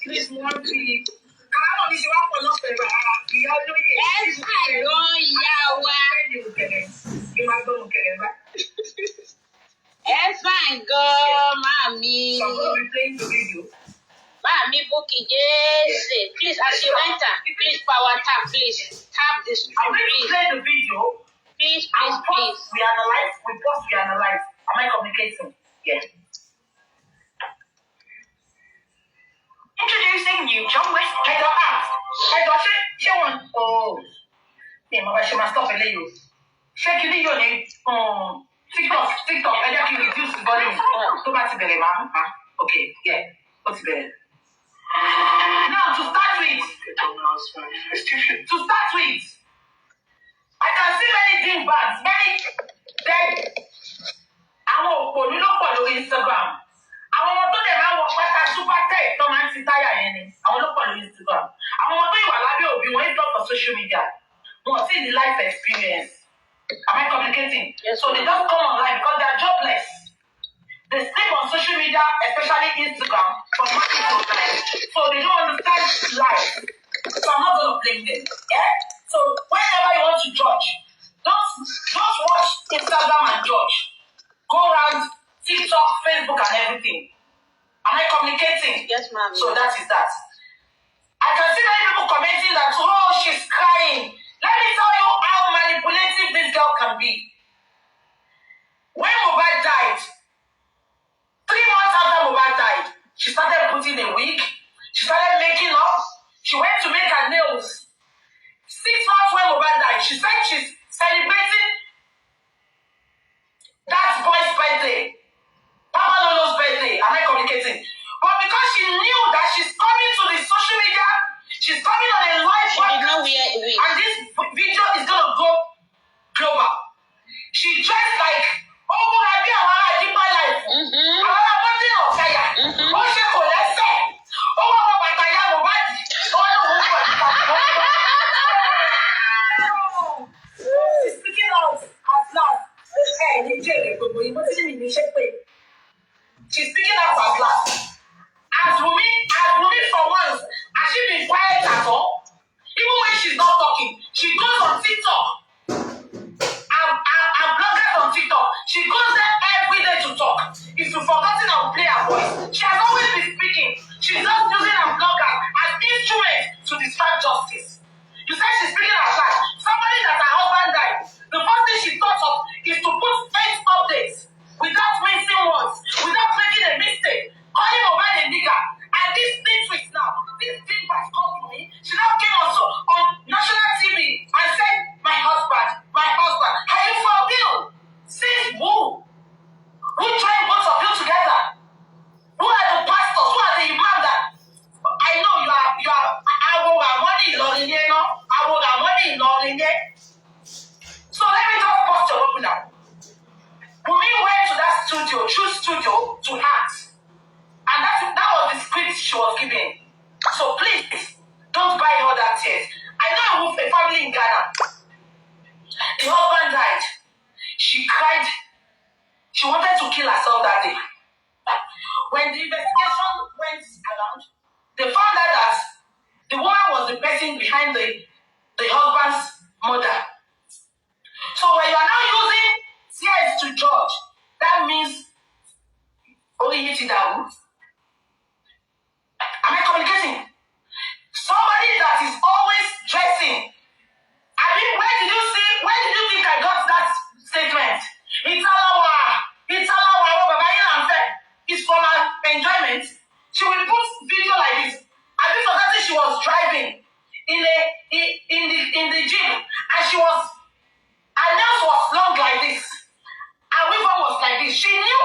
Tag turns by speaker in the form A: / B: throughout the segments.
A: Please, more please. I don't want to look for yes, I know, yes, fine, go, mommy. So I'm going to be playing the video. Mommy, Bukky, yes. Please, as you enter, please power tap, please. Tap this screen, I'm going to play the video. Please, please, please. We analyze, we pause, we analyze. Am I communicating? Yes. Introducing new John West Pedal app. She wants, oh, she must stop a little. Check your name. TikTok, I can reduce the volume. So much better, ma'am. Okay, yeah, what's better? Now, to start with, I can see many things bags, many dead. I won't follow Instagram. I want to them I super tech, don't mind I want to follow Instagram. I want to you when it's not for social media. Want to see the life experience. Am I communicating? Yes, so they don't come online because they're jobless. They sleep on social media, especially Instagram, for marketing time. So they don't understand life. So I'm not going to blame them. Yeah? So whenever you want to judge, don't watch Instagram and judge. Go around TikTok, Facebook, and everything. Am I communicating?
B: Yes, ma'am.
A: So that is that. I can see many people commenting that, oh, she's crying. Let me tell you how manipulative this girl can be. When Mohbad died, 3 months after Mohbad died, she started putting a wig. She started making up. She went to make her nails. 6 months when Mohbad died, she said she's celebrating that boy's birthday. Papa Lolo's birthday. Am I communicating? But because she knew that she's coming to the social media, she's coming on a live podcast, and this video is going to go global. She dressed like, oh, I be a deeper life. She's speaking out as loud. She's speaking out as loud. As Wumi for once, has she been quiet at all? Even when she's not talking, she goes on TikTok. Our bloggers on TikTok, she goes there every day to talk. If you've forgotten how to play her voice, she has always been speaking. She's just using her blogger as instrument to distract justice. You said she's speaking her life. Somebody that her husband died, the first thing she thought of is to put 8 updates without missing words, without making a mistake, calling over a nigger. And this thing now, this thing has come to me. She now came also on national TV and said, my husband, are you for real? Since who? Who joined both of you together? Who are the pastors? Who are the imams that? I know you are, I will have money in London, no? I will have money in London. So let me just post your open now. Wumi went to that studio, true studio, to act. And that was the script she was given. So please, don't buy all that tears. I know a family in Ghana. The husband died. She cried. She wanted to kill herself that day. When the investigation went around, they found out that the woman was the person behind the husband's murder. So when you are now using tears to judge, that means only hit it down. Am I communicating? Somebody that is always dressing. I mean, where did you think I got that statement? It's for my enjoyment. She will put video like this. I think forgotten she was driving in the gym, and her nails was long like this. Her ribbon was like this. She knew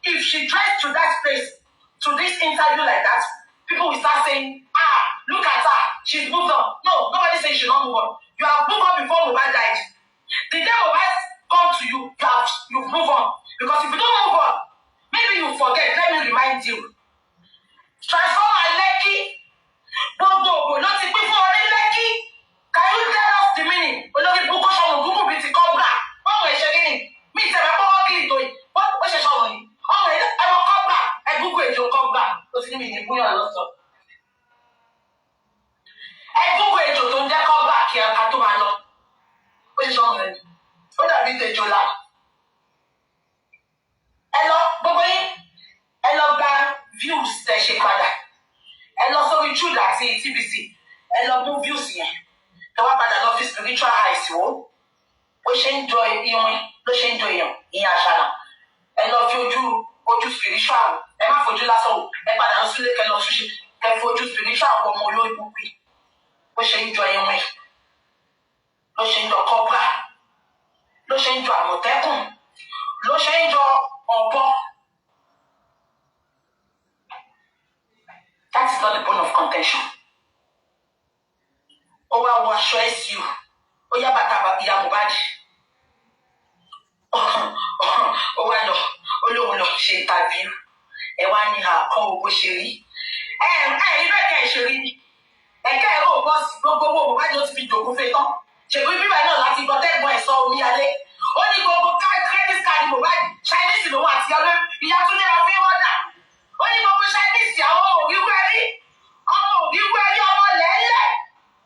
A: if she dressed to that place, to this interview like that, people will start saying, look at her, she's moved on. No, nobody says she don't move on. You have moved on before Mohbad died. The day Mohbad come to you, you've moved on. Because if you don't move on, maybe you forget. Let me remind you. Transformer Lekki. Bobo, not to pay for Lekki. Can you tell us the meaning? Olórí Bukky Shomo Bukky biti cobra. Báwo ẹ ṣe rí ni? Mi tẹ̀lé pé wọ́n kì í tó yìí. Wọ́n ṣe sọ̀rọ̀ yìí. Ọmọ ẹ̀ cobra. Ẹ Bukky èjò cobra. Ó ti ní mi ní ìpínyà lọ́sọ̀. Google ejò tó ń jẹ́ kọ́ bá kí aka tó máa lọ. Ó ṣe sọ́run rẹ̀. Ó dàbí ìtẹ̀jọ́ la. Ẹ lọ gbogbo yín. Ẹ lọ gba views tẹ̀ ṣe padà. Ẹ lọ sórí Truth àti TBC. Ẹ lọ mú views yẹn. Ẹ wá padà lọ fi spiritual eyes wò. Bó ṣe ń jọ iwin ló ṣe ń jọ èèyàn ìyẹn àṣàlà. Ẹ lọ fi ojú spiritual. Ẹ má fojú lásán wò. Ẹ padà lọ sílé kẹ lọ ṣíṣe. Ẹ fojú spiritual wọ ọmọ olórí Bukky. Bó ṣe ń jọ iwin. Ló ṣe ń jọ cobra. Ló ṣe ń jọ àmọ̀tẹ́kùn. Ló ṣe ń jọ ọ̀bọ. That is not the bone of contention. Ó wá wọ aṣọ SU. Ó yá bàtà ìyá Mohbad. Ó wá lọ. Ó lóun lọ ṣe interview. Ẹ wá ní àkọ́ owó ṣe rí. Ibẹ̀ kẹ́ ẹ̀ ṣe rí ni. Ẹ̀kẹ́ ẹ̀rọ bọ́ọ̀sì gbogbo owó Mohbad ló ti fi jòkó fẹ́ tán. Ṣègbè bíbá náà láti gbọ́ tẹ́gbọ́n ẹ̀ sọ omi alẹ́. Ó ní gbogbo credit card Mohbad Chinese lòun àti ìyá Túndé máa fi wọ́n dà. Ó ní gbogbo Chinese àwọn òwúwẹ́ rí. Ọmọ òwúwẹ́ rí ọmọ lẹ́lẹ̀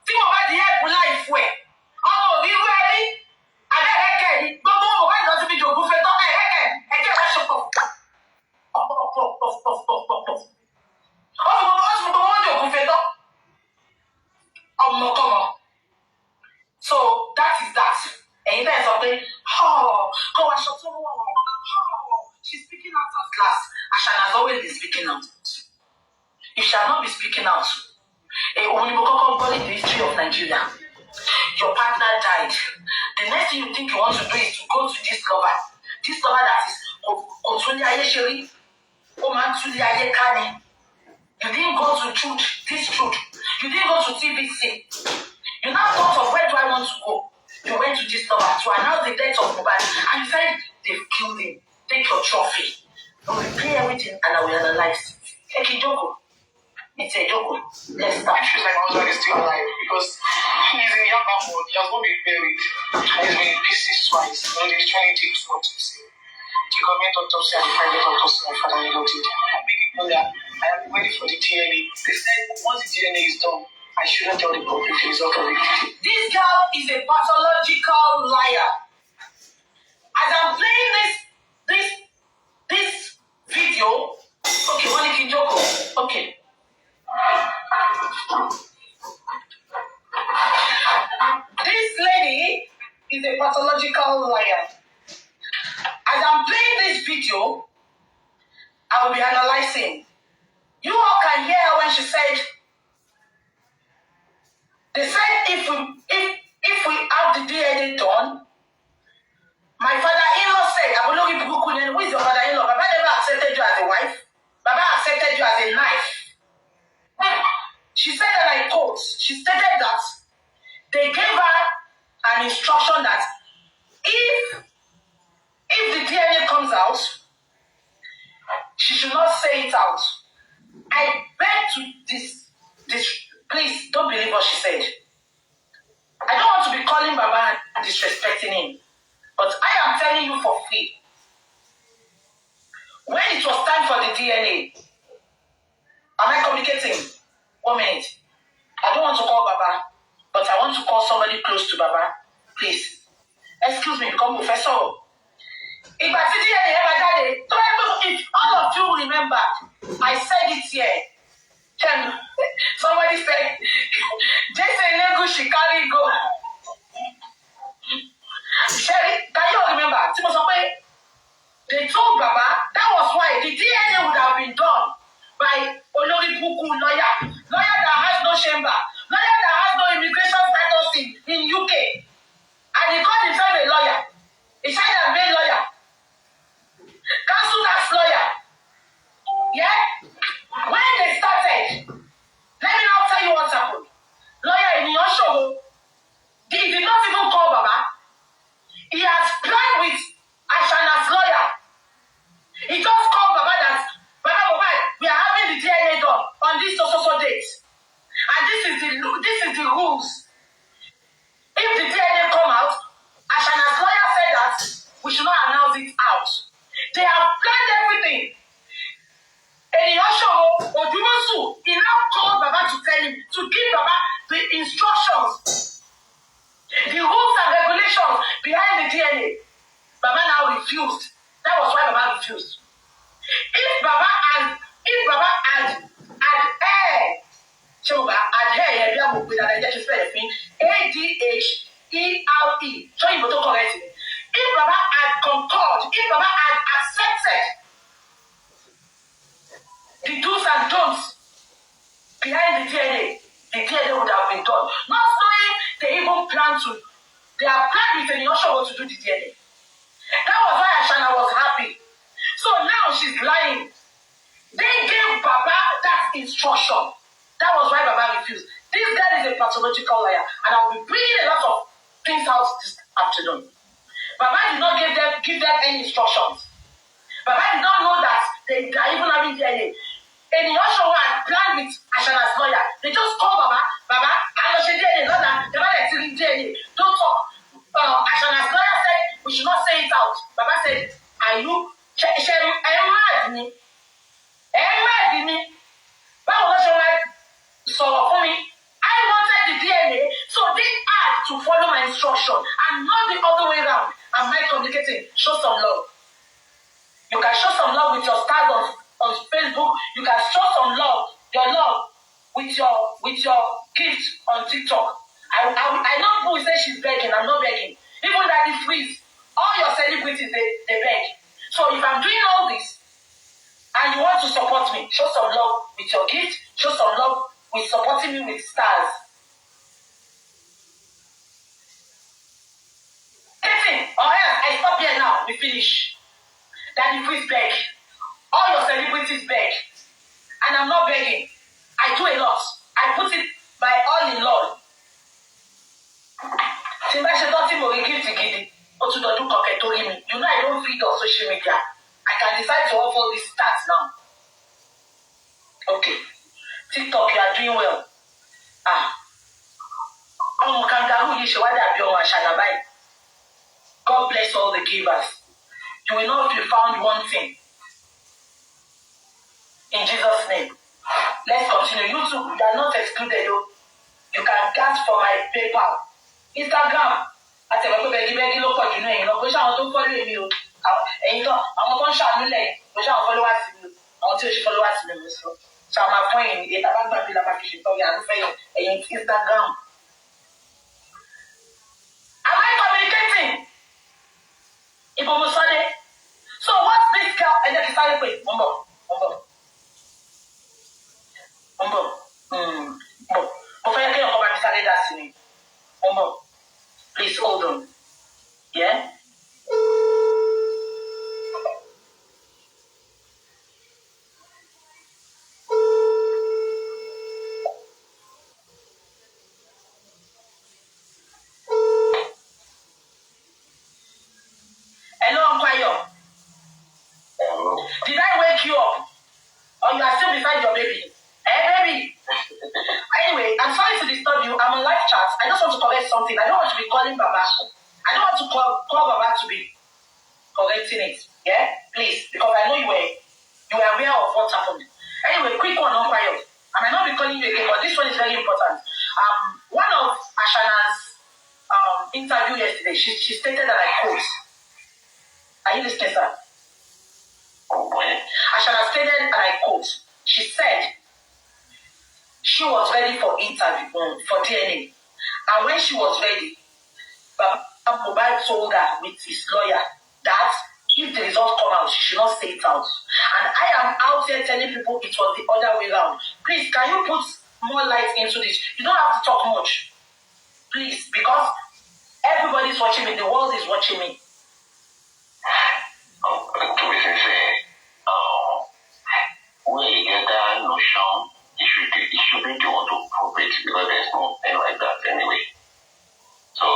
A: tí Mohbad yẹ kú láì fún ẹ̀. Ọmọ òwúwẹ́ rí. Àbẹ́ẹ̀kẹ́ rí gbogbo owó Mohbad ló ti fi jòkó fẹ́ tán. Ẹ̀kẹ́ wá ṣe pọ̀. Ó fi gbogbo wọn jòkó fẹ́ tán. Ọmọkọ́mọ. So that is that. Ẹ̀yin bẹ́ẹ̀ sọ pé kọ́ wa aṣọ tó wọ̀ she's speaking out at class. Ashana has always been speaking out. You shall not be speaking out. Òun ni mo kọ́kọ́ gbọ́ in the history of Nigeria. Your partner died. The next thing you think you want to do is to go to this lover. This lover that is kò tún ní ayé ṣe rí. Ó máa ń tún ní ayé ká ni. You didn't go to Truth, this Truth. You didn't go to TBC. You now thought of where do I want to go. You went to this lover to announce the death of Mohbad and you said they've killed him. Take your trophy. I will play everything and I will analyze. Take a joke. It's a joke. Let's start.
B: It feels like my husband is still alive because he's in the upper mode. He has not been buried. He's been in pieces twice. They're trying to do autopsy. The government autopsy and the private autopsy my father-in-law did. I made it know that I am waiting for the DNA. They said once the DNA is done, I shouldn't tell the public the result of it.
A: This girl is a pathological liar. As I'm playing this video, okay, one can joke. Okay. This lady is a pathological liar. As I'm playing this video, I will be analyzing. You all can hear her when she said, they said if we have the DNA done, my father-in-law said, who is your father-in-law? Baba never accepted you as a wife. Baba accepted you as a knife. She said, and I quote, she stated that they gave her an instruction that if the DNA comes out, she should not say it out. I beg to this, please don't believe what she said. I don't want to be calling Baba and disrespecting him, but I am telling you for free. When it was time for the DNA, am I communicating? 1 minute. I don't want to call Baba, but I want to call somebody close to Baba. Please. Excuse me, become professor. If I see DNA ever got it, if all of you remember, I said it here. Somebody said, Jason Lego, she carry go. Sherry, can you all remember? They told Baba that was why the DNA would have been done by Olori Bukky lawyer that has no chamber, lawyer that has no immigration status in UK. And he called himself a lawyer. He said a main lawyer. Council tax lawyer. Yeah? When they started, let me now tell you what happened. Lawyer in Yoshogo, he did not even call Baba. He has planned with Ashana's lawyer. He just called Baba that, Baba, we are having the DNA done on this so date. And this is the If Baba had hair, so had hair, you have with an identity spell ADHERE. So you to correct it. If Baba had concord, if Baba had accepted the do's and don'ts behind the DNA would have been done. Not knowing they even plan to, they have planned with an Osho to do the DNA. That was why Ashana was happy. So now she's lying. They gave Baba that instruction. That was why Baba refused. This girl is a pathological liar, and I'll be bringing a lot of things out this afternoon. Baba did not give them any instructions. Baba did not know that they are even having DNA. And he also had planned with Ashana's lawyer. They just call Baba, I know she DNA, not that they're not stealing DNA. Don't talk. Ashana's lawyer said we should not say it out. Baba said, are you mad me? Báwo ló ṣe wá sọ̀rọ̀ fún mi? I wanted the DNA, so they had to follow my instruction and not the other way around. Am I communicating? Show some love. You can show some love with your stars on Facebook. You can show some love, your love with your gift on TikTok. I know who say she's begging. I'm not begging. Even Daddy Freeze, all your celebrities they beg. So if I'm doing all this and you want to support me, show some love with your gift. Show some love with supporting me with stars. Listen, or else I stop here now. We finish. Daddy Freeze beg. All your celebrities beg. And I'm not begging. I do a lot. I put it my all in Lord. You know I don't feed on social media. I can decide to offer these stats now. Okay. TikTok, you are doing well. God bless all the givers. You will not be found wanting. In Jesus' name. Let's continue. YouTube, you are not excluded though. You can gas for my PayPal. Instagram. Àtẹ̀wé pé bẹ́gí ló pọ̀ jù náà èyí lọ. Kò ṣe àwọn tó ń fọ́lú èmi o. Ẹ̀yin tó àwọn tó ń ṣàánú lẹ̀ kò ṣe àwọn followers mi o. Àwọn tí ó ṣe followers mi mo sọ. Ṣé àwọn máa fún ẹ̀yìn ìdí tàbá gbàgbé la máa fi ṣètò ọ̀yà àlùfẹ́ ẹ̀yìn Instagram. Am I communicating? Ibo mo sọ dé. So what's this girl? Ẹ jẹ́ kí sáré pé mo ń bọ̀. Mo fẹ́ kí ọkọ̀ bá mi sáré dá sí mi. Please hold on. Yeah? Hello, Umpire. Did I wake you up? Or you are still beside your baby? Baby? Anyway, I'm sorry to disturb you. I'm on live chat. I just want to correct something. I don't want to be calling Baba. I don't want to call Baba to be correcting it. Yeah? Please. Because I know you were aware of what happened. Anyway, quick one on fire. I might not be calling you again, but this one is very important. One of Ashana's interview yesterday, she stated that I quote. Are you listening, sir? Ashana stated, and I quote, she said she was ready for interview, for DNA. And when she was ready, Mohbad told her with his lawyer that if the results come out, she should not say it out. And I am out here telling people it was the other way around. Please, can you put more light into this? You don't have to talk much. Please, because everybody's watching me. The world is watching me.
C: Where you get that notion, it should be the one to prove it because there's nothing like that anyway. So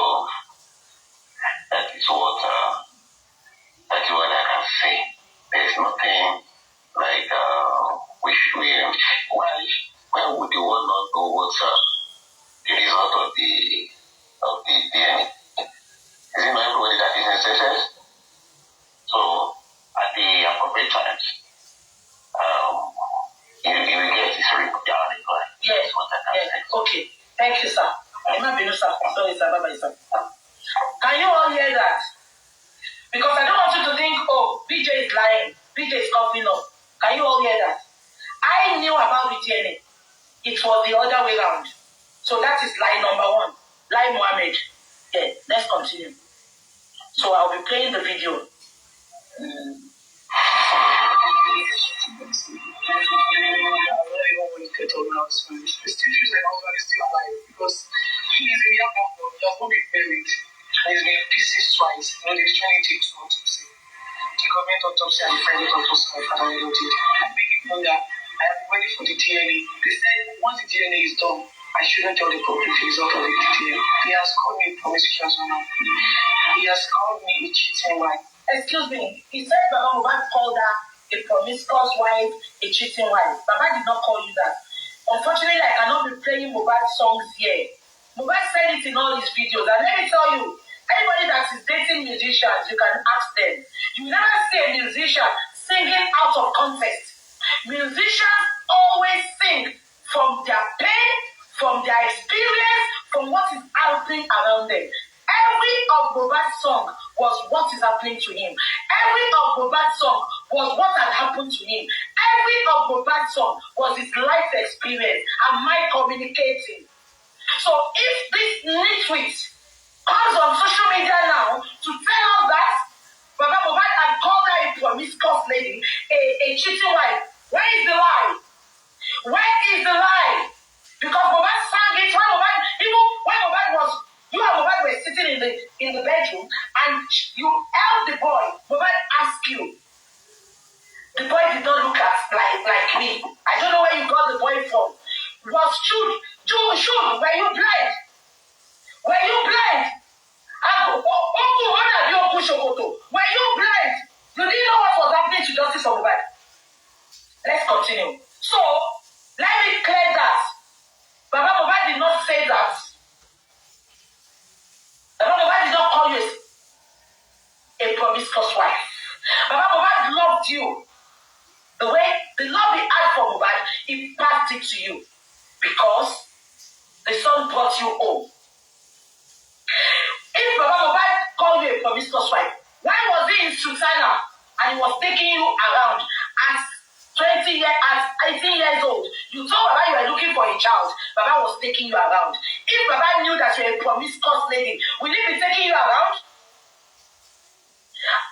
C: that is what I can say. There's nothing like why would you want not know what's the result of the DNA? Is it not everybody that is necessary? So at the appropriate times, you will get this reply.
A: Yes,
C: what I can say.
A: Okay. Thank you, sir. I'm not being sir. Sorry, sir. Bye-bye, sir. Can you all hear that? Because I don't want you to think, oh, BJ is lying. BJ is covering up. Can Can you all hear that? I knew about the DNA. It was the other way around. So that is lie number one. Lie Mohammed. Yeah, let's continue. So I'll be playing the video.
B: I don't even want to get over out Spanish. It still feels like husband is still alive because he's in young husband. He has not been buried. And he's been in pieces twice. You know, they're trying to take to autopsy. The government autopsy and the private autopsy my father did. I'm making know that I am ready for the DNA. They said once the DNA is done, I shouldn't tell the public the result of the DNA. He has called me a promiscuous woman. He has called me a cheating wife.
A: Excuse me. He said Baba Mohbad called her a promiscuous wife, a cheating wife. Baba did not call you that. Unfortunately, I cannot be playing Mohbad songs here. Mohbad said it in all his videos. And let me tell you, anybody that is dating musicians, you can ask them. You never see a musician singing out of context. Musicians always sing from their pain, from their experience, from what is happening around them. Every of Mohbad's song was what is happening to him. Every of Mohbad's song was what had happened to him. Every of Mohbad's song was his life experience. Am I communicating? So if this nitwit comes on social media now to tell us that Baba Mohbad had called her a promiscuous lady, a cheating wife, where is the lie? Where is the lie? Because Mohbad sang it when Mohbad, even when Mohbad was, you and Mohbad were sitting in the bedroom and you held the boy. Mohbad asked you. The boy did not look like me. I don't know where you got the boy from. Was Jude, were you blind? Were you blind? Were you blind? You didn't know what was happening to Justice for Mohbad. Let's continue. So, let me clear that. Baba Mohbad did not say that. Baba Mohbad did not call you a promiscuous wife. Baba Mohbad loved you. The love he had for Mohbad, he passed it to you. Because the son brought you home. If Baba Mohbad called you a promiscuous wife, why was he in Sultana and he was taking you around at 18 years old? You told Baba you were looking for a child. Baba was taking you around. If Baba knew that you were a promiscuous lady, will he be taking you around?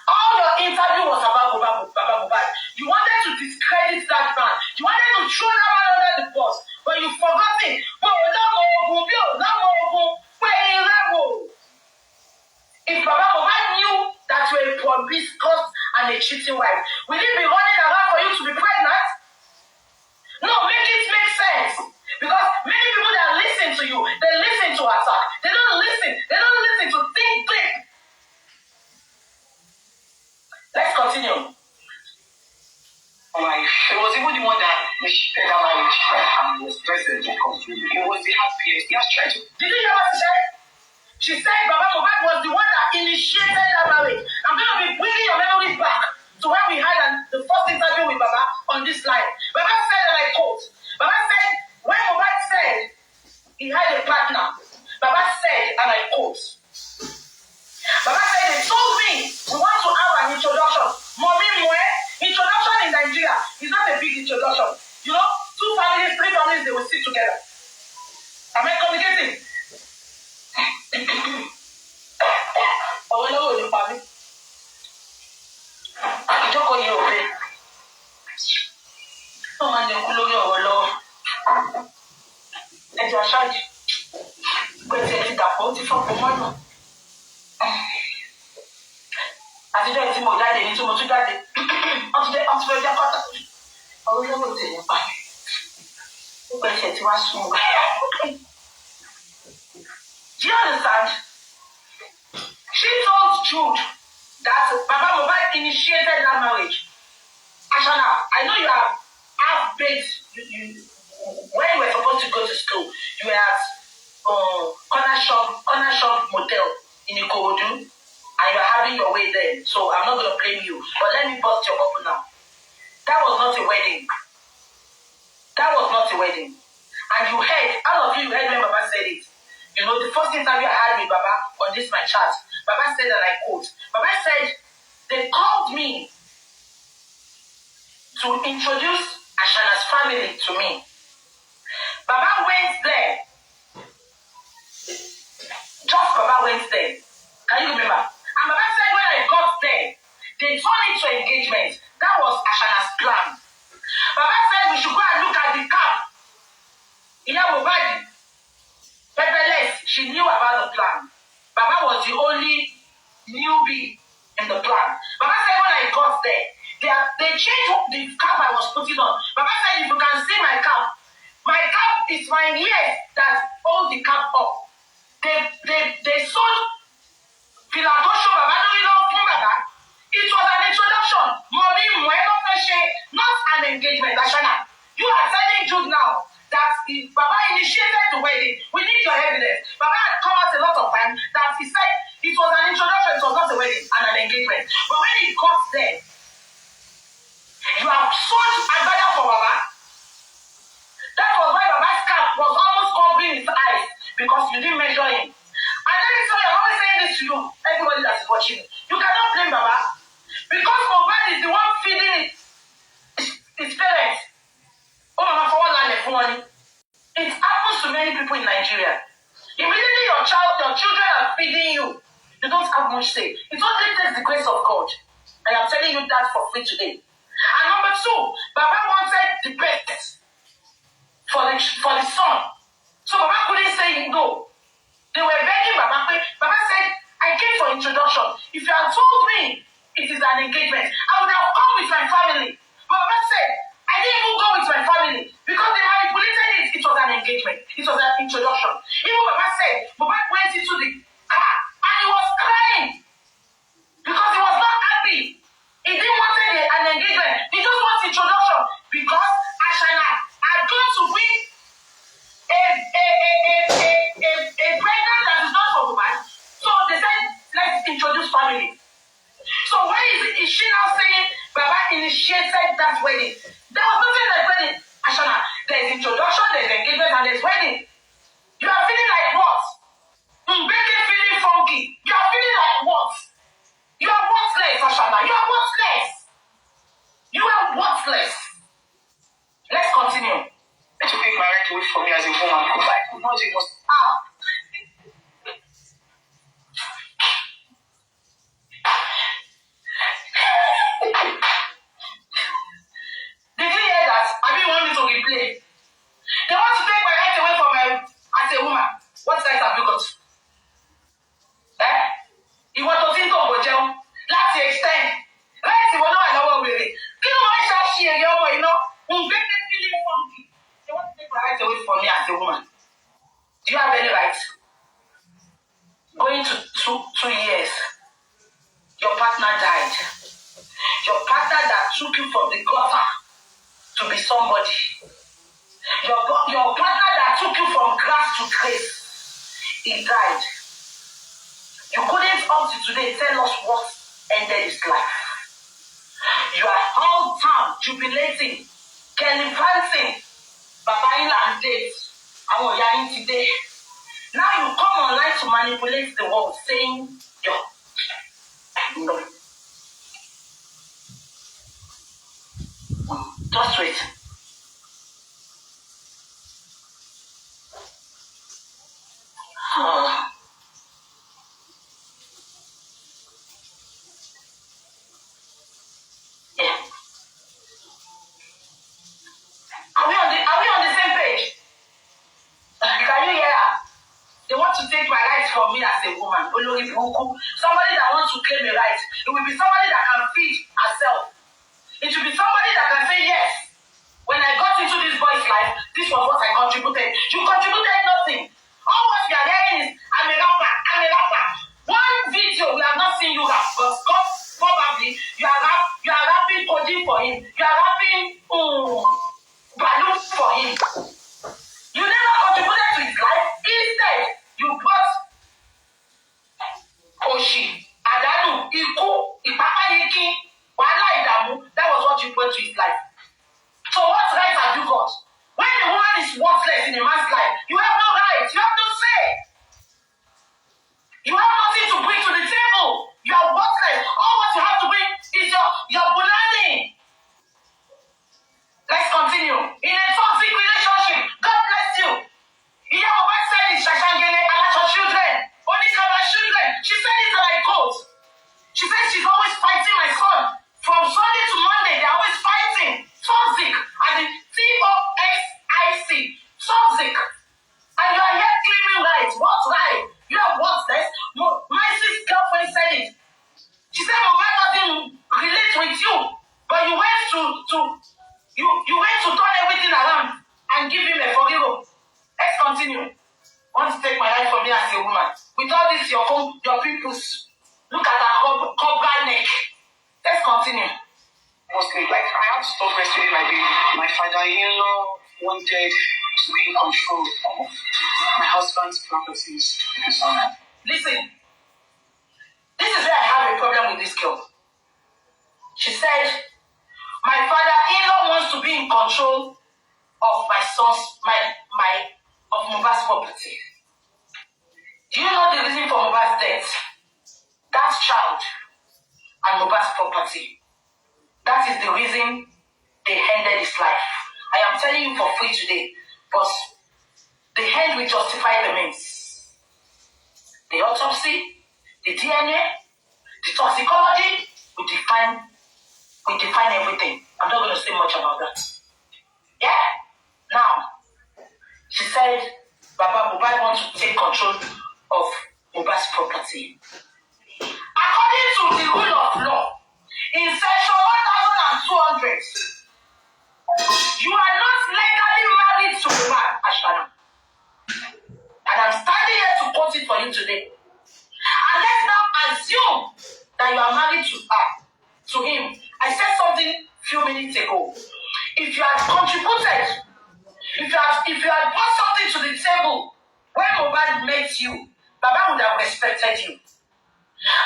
A: All your interview was about Baba Mohbad. You wanted to discredit that man. You wanted to throw that man under the bus. But you forgot it. If Baba Mohbad knew that you were a promiscuous and a cheating wife, will he be running around for you to be pregnant? No, make it make sense. Because many people that listen to you, they listen to attack. They don't listen. They don't listen to think deep. Let's continue.
B: Life. It was even the one that initiated our marriage and was present and complete. It was the happiest. He has tried to.
A: Did you hear what she said? She said Baba Mohbad was the one that initiated that marriage. I'm going to be bringing your memory back to when we had the first interview with Baba on this line. Baba said, and I quote, Baba said, when Mohbad said he had a partner, Baba said, and I quote, Baba said, they told me we want to have an introduction. Mommy Mwe, introduction in Nigeria is not a big introduction. You know, 2 families, 3 families, they will sit together. Am I communicating? Oh, no, you family. Ìjókòó yìí ò pé. Wọ́n máa ń jẹun kú lórí ọ̀rọ̀ lọ́wọ́. Ẹ̀jẹ̀ aṣáájú. Pẹ̀sẹ̀ ti dàpọ̀ ó ti fọ́pọ̀ mọ́nà. Àtijọ́ ìtí mo jáde ní tí mo tún jáde. Wọ́n ti fẹ́ jẹ́ pátá. Ọ̀rọ̀ lọ́wọ́ tẹ̀lé pa. Ó pẹ̀sẹ̀ tí wá sùn. Do you understand? She told Jude that Baba Mohbad initiated that marriage. Ashana, I know you are half-baked. When you were supposed to go to school, you were at corner shop motel in Ikorodu, and you are having your way there. So I'm not going to blame you. But let me bust your bubble now. That was not a wedding. That was not a wedding. And you heard, all of you heard when Baba said it. You know, the first interview I had with Baba on this my chat, Baba said, and I quote, Baba said, they called me to introduce Ashana's family to me. Baba went there. Just Baba went there. Can you remember? And Baba said when I got there, they turned it to engagement. That was Ashana's plan. Baba said we should go and look at the camp. Mohbad, pepperless, she knew about the plan. Baba was the only newbie in the plan. Baba said when I got there, they changed the cap I was putting on. Baba said if you can see my cap is my ear that holds the cap up. They sold Pilatosho Baba, no, you know, Baba. It was an introduction. Mommy, not an engagement. Ashana, you are telling Jude now that if Baba initiated the wedding, we need your evidence. Baba had come out a lot of time that he said it was an introduction, it was not a wedding and an engagement. But when he got there, you have sold Agbada for Baba. That was why Baba's cap was almost covering his eyes because you didn't measure him. And let me tell you, I'm always saying this to you, everybody that's watching. You cannot blame Baba because Mohbad is the one feeding his parents. Oh, Mama, for one land for money. It happens to many people in Nigeria. Immediately your children are feeding you. You don't have much say. It only takes the grace of God. I am telling you that for free today. And number two, Baba wanted the best for the son. So Baba couldn't say no. They were begging Baba. Baba said, I came for introduction. If you had told me it is an engagement, I would have come with my family. But Baba said, I didn't even go with my family because they manipulated it. It was an engagement. It was an introduction. Even Baba said, Baba went into the car and he was crying because he was not happy. He didn't want an engagement. He just wants introduction because Ashana had gone to bring a pregnant that is not for woman. So they said, let's introduce family. So why is she now saying Baba initiated that wedding? There was nothing like wedding. Ashana, there's introduction, there's engagement, and there's wedding. You are feeling like what? Bukky feeling funky. You are feeling like what? You are worthless, Ashana. You are worthless. You are worthless. Let's continue.
B: To take my right away from me as a woman because I could not even.
A: Did you hear that? I didn't want me to replay. They want to take my right away from me as a woman. What right have you got? You want to think of Ojeo? Let's extend. Right, you will not allow me. You know, I shall share your way, you know. Feeling funky. They want to take my right away from me as a woman. Do you have any right? Going to two years, your partner died. Your partner that took you from the gutter to be somebody. Your partner that took you from grass to grace, he died. You couldn't up to today tell us what ended his life. You are all time jubilating, celebrating, Babaila and dates. I want you today. Now you come online to manipulate the world, saying, no. Just wait. Yeah. Are we on the same page? Can you hear her? They want to take my rights from me as a woman. Somebody that wants to claim a right. It will be somebody that can feed herself. It will be somebody that can say, yes, when I got into this boy's life, this was what I contributed. You contributed nothing. All what you are hearing is, I'm a rapper. One video we have not seen you rap, but God, probably you are rapping coding for him. You are rapping balloon for him. You never contributed to his life. Instead, you brought Oshi, Adanu, Iku, Ipapayiki, Wala Idamu. That was what you brought to his life. So what right have you got? When a woman is worthless in a man's life, you have no right. You have no say. You have nothing to bring to the table. You are worthless. All what you have to bring is your bulani. You went to turn everything around and give him a forgive. Let's continue. Want to take my life from me as a woman? With all this, your pimples. Look at her cover neck. Let's continue.
B: Mostly, like, I had to stop breastfeeding my baby. My father-in-law wanted to be in control of my husband's properties.
A: Listen, this is where I have a problem with this girl. She said, my father-in-law wants to be in control of my son's, of Mohbad's property. Do you know the reason for Mohbad's death? That child and Mohbad's property. That is the reason they ended his life. I am telling you for free today, but the end will justify the means. The autopsy, the DNA, the toxicology will define everything. I'm not going to say much about that. Yeah. Now, she said, Baba Mohbad wants to take control of Mohbad's property. According to the rule of law, in section 1200, you are not legally married to Mohbad, Ashana. And I'm standing here to quote it for you today. And let's now assume that you are married to him. I said something a few minutes ago. If you had contributed, if you had brought something to the table when Mohbad met you, Baba would have respected you.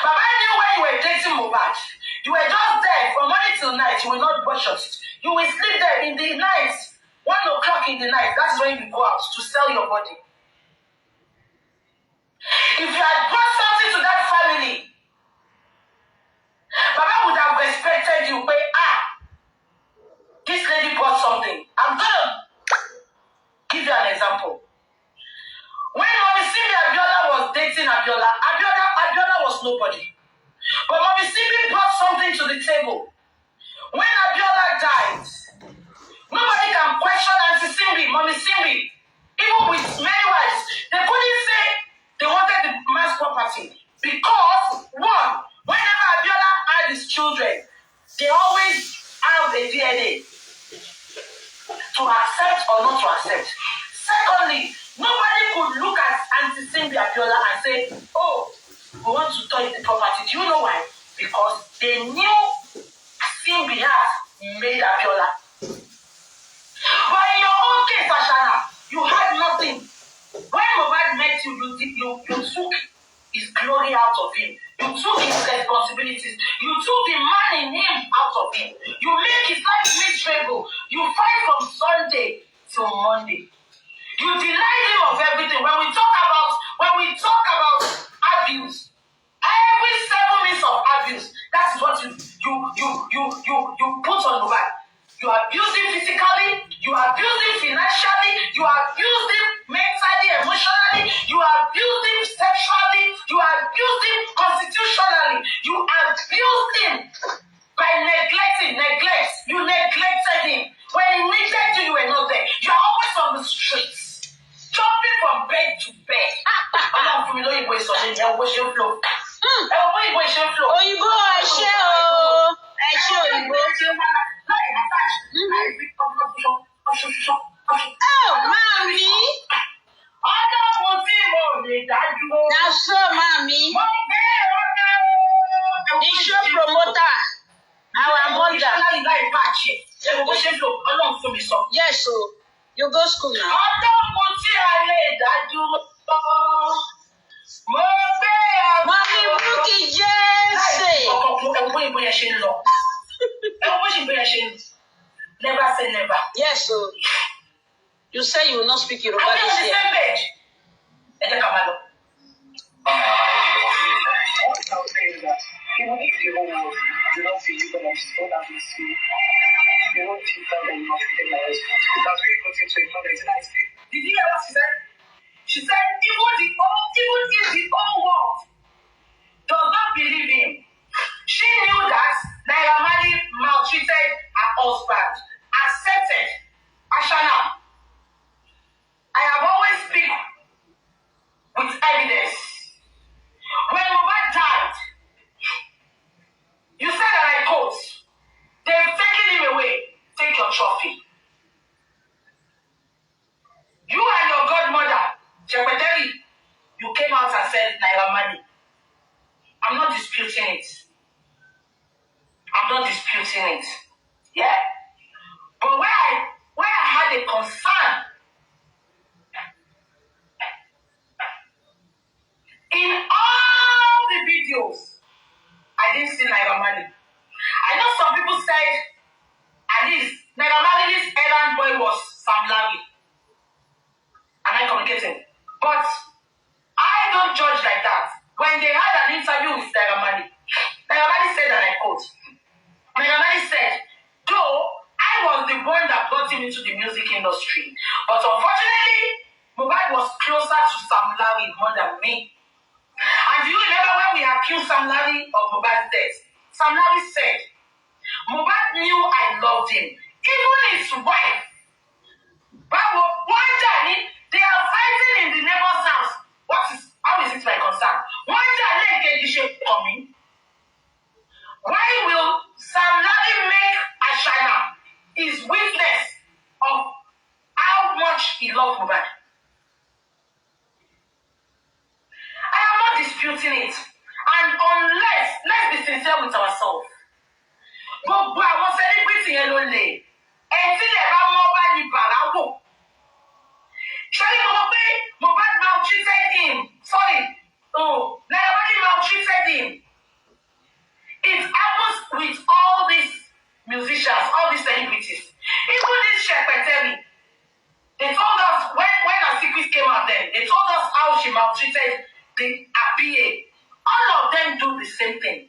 A: Baba knew when you were dating Mohbad, you were just there from morning till night. You will not brush your teeth. You will sleep there in the night, 1 o'clock in the night. That's when you go out to sell your body. If you had brought something to that family, Baba would have respected you. But this lady brought something. I'm gonna give you an example. When Mommy Simi Abiola was dating Abiola was nobody. But Mommy Simi brought something to the table. When Abiola died, nobody can question Auntie Simbi, Mommy Simbi. Even with many wives, they couldn't say they wanted the man's property. Because, one, whenever Abiola had his children, they always have a DNA to accept or not to accept. Secondly, nobody could look at Auntie Simbi Abiola and say, oh, we want to touch the property. Do you know why? Because they knew Simbi had made Abiola. But in your own case, Ashana, you had nothing. When Mohbad met you, you took his glory out of him. You took his responsibilities. You took the man in him out of him. You make his life miserable. You fight from Sunday till Monday. You denied him of everything. When we talk about abuse, every 7 minutes of abuse, that is what you put on Mohbad. You abuse him physically, you abuse him financially, you abuse him mentally, emotionally, you abuse him sexually, you abuse him constitutionally, you abused him by neglecting. You neglected him. When he needed you, you were not there. You are always on the streets, jumping from bed to bed. I'm not familiar with your flow.
D: Òyìnbó ẹṣẹ́ òyìnbó. Mami. That's so, Mami. The show promoter. Our mother. Yes, so you go school now. Mommy Bukky Jesse.
A: Never say never.
D: Yes, so you say you will not speak Yoruba
A: this year.
D: Are we on the same page?
B: What I'll say is that even if the whole world do not see you but understand that we see, you don't think that they must take my response. That's really nothing to ignore. It's nice.
A: Did you hear what she said? She said, even if the whole world does not believe him, she knew that Naira Marley maltreated her husband, accepted. Ashana, I have always speak with evidence. When Mohbad died, you said that I quote, they've taken him away. Take your trophy. You and your godmother, Secretary, you came out and said Naira Marley. I'm not disputing it. Yeah? But where I had a concern, in all the videos, I didn't see Naira Marley. I know some people said, at least, Naira Marley's errand boy was Sam Larry. Am I communicating? But I don't judge like that. When they had an interview with Naira Marley said, and I quote, Naira Marley said, though I was the one that brought him into the music industry, but unfortunately, Mohbad was closer to Sam Larry more than me. And do you remember when we accused Sam Larry of Mohbad's death? Sam Larry said, Mohbad knew I loved him. Even his wife. But one day, they are fighting in the neighbor's house. How is it my concern? One day, they get coming. Why will Sam Larry make Ashana his witness of how much he loved Mohbad? I am not disputing it. And unless, let's be sincere with ourselves. Gbogbo àwọn celebrity yẹn ló lè. Ẹtí lè bá wọn bá ní bàláwò. Ṣé ní mo pé Mohbad maltreated him? Sorry. Naira Marley maltreated him. It happens with all these musicians, all these celebrities. Even this Secretary, they told us when her secret came out then, they told us how she maltreated the PA. All of them do the same thing.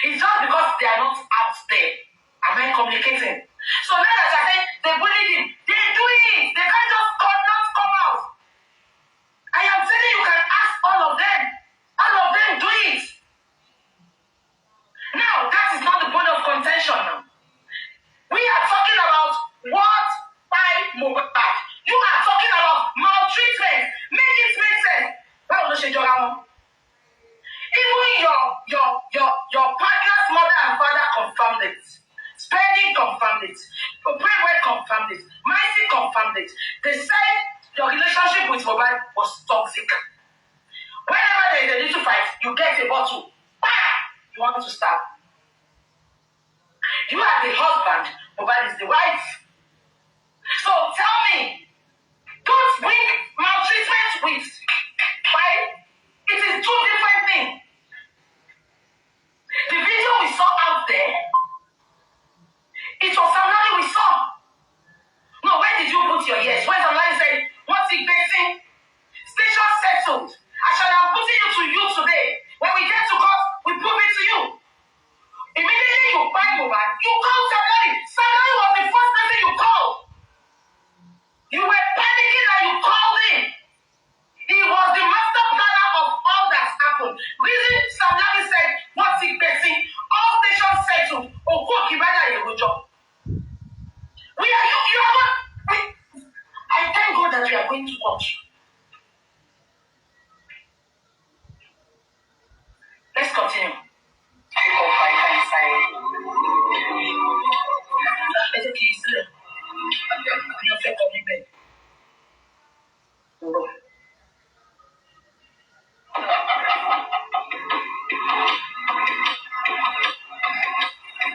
A: It's just because they are not out there. Am I communicating? So now that I say they bullied him, they do it. They can't just not come out. I am telling you, can ask all of them. All of them do it. Now, that is not the point of contention now. We are talking about what by Mohbad. You are talking about maltreatment. Make it make sense. Even your partner's mother and father confirmed it. Spending confirmed it. Oprah confirmed it. Macy confirmed it. They said your relationship with Mohbad was toxic. Whenever there is a little fight, you get a bottle. Bam! You want to stop. You are the husband, Mohbad is the wife. So tell me, don't bring maltreatment with, right? It is two different things. The video we saw out there, it was somebody we saw. No, where did you put your ears? When somebody said, what's it facing? Station settled. I'm putting it to you today. When we get to court, we prove it to you. Immediately you find Mohbad, you call somebody. Somebody was the first person you called. You were panicking and you called him. He was the master planner of all that happened. Reason somebody said, what's it facing? All stations settled. I thank God that we are going to court. Let's continue.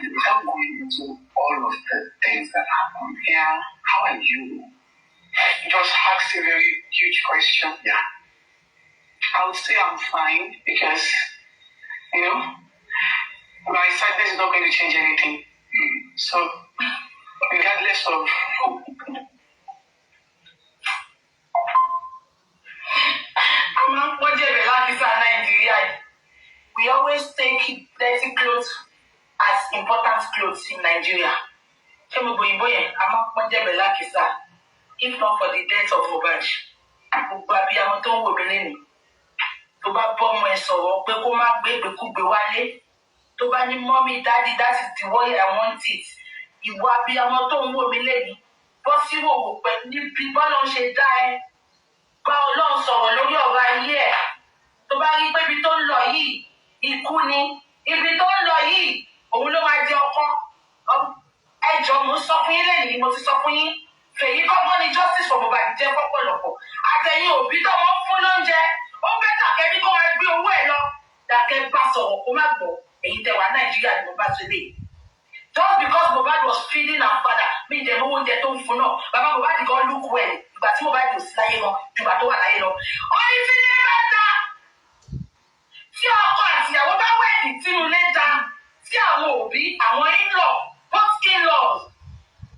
B: Without going into all of the things that happened, yeah, how are you? Just asked a very huge question. Yeah. I would say I'm fine because, my sadness is not going to change anything. So, regardless of
A: we always take dirty clothes as important clothes in Nigeria. If not for the death of Mohbad, tó bá bọ́ ọmọ ẹ sọ̀rọ̀ pé kó má gbé ìgbékúgbé wálé tó bá ní mommy daddy that is the way I want it ìwọ abiyamọ tó ń wò mí lẹ́yìn bọ́ sí wòwò pẹ̀ níbi bọ́lá ń ṣe dá ẹ bá Ọlọ́run sọ̀rọ̀ lórí ọ̀rọ̀ ayé ẹ̀ tó bá rí pé ibi tó ń lọ yìí ikú ni ibi tó ń lọ yìí òun ló máa jẹ ọkọ ẹjọ́ mo sọ fún yín lẹ́yìn mo ti sọ fún yín. Fèyí kọ́gbọ́n ni justice for Mohbad jẹ́ pọ́pọ̀lọpọ̀. Àtẹ̀yìn òbí tó wọ́n fún lóúnjẹ. Ó fẹ́ dàkẹ́ ní kó máa gbé owó ẹ̀ lọ. Dàkẹ́ bá sọ̀rọ̀ kó má gbọ́. Èyí tẹ̀ wá Nàìjíríà ni mo bá ti lè. Just because Mohbad was feeding her father, mi ìdẹ̀ mọ́ oúnjẹ tó ń fún náà. Bàbá Mohbad gan look well. Ìgbà tí Mohbad kò sí láyé gan, ju ìgbà tó wà láyé lọ. Ọ̀ní tí ní mẹ́ta. Tí ọkọ àtìyàwó bá wẹ̀dì tínú léta, tí àwọn òbí, àwọn in-law, both in-laws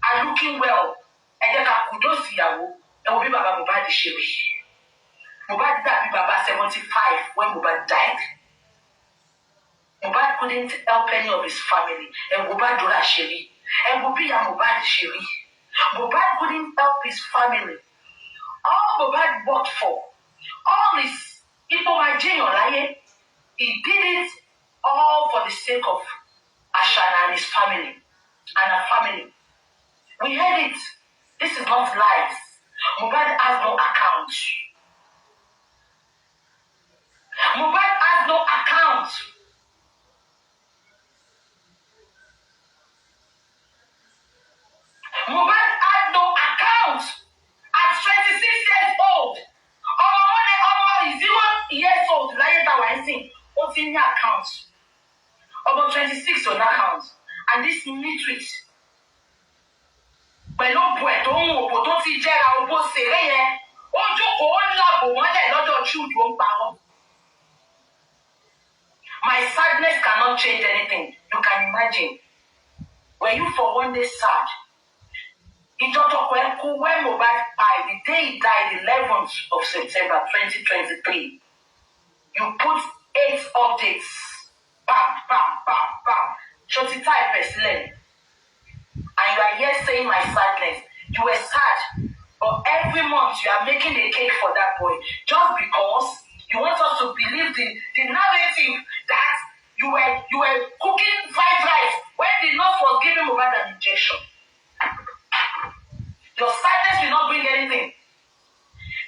A: are looking well. Ẹ jẹ́ ká kudos ìyàwó. Ẹ wo bí bàbá Mohbad ṣe rí. Mohbad dàbí bàbá 75 when Mohbad died. Mohbad couldn't help any of his family. And Mohbad dora ṣe. And Mohbad Mohbad ṣe. Mohbad couldn't help his family. All Mohbad worked for, all his Ipomajeyan, he did it all for the sake of Ashana and his family and her family. We heard it. This is not lies. Mohbad has no account. Mohbad has no account. Mohbad had no account at 26 years old. Is 0 years old. Láyé tá wà ń sìn, ó ti ní account. Ọmọ 26 on account. And this nitwit. Pẹ̀lú òbò ẹ̀ tó ń òbò tó ti jẹ́ra òbò ṣeré yẹn, ó jókòó ó ń làbò mọ́lẹ̀ lọ́dọ̀ Chude ó ń parọ́. My sadness cannot change anything. You can imagine. Were you for one day sad? When Mohbad died, the day he died, 11th of September 2023, you put 8 updates. Bam, bam, bam, bam. Shorty type is led. And you are here saying my sadness. You were sad. But every month you are making a cake for that boy. Just because you want us to believe the narrative that you were cooking fried rice when the nurse was giving Mohbad an injection. Your sadness will not bring anything.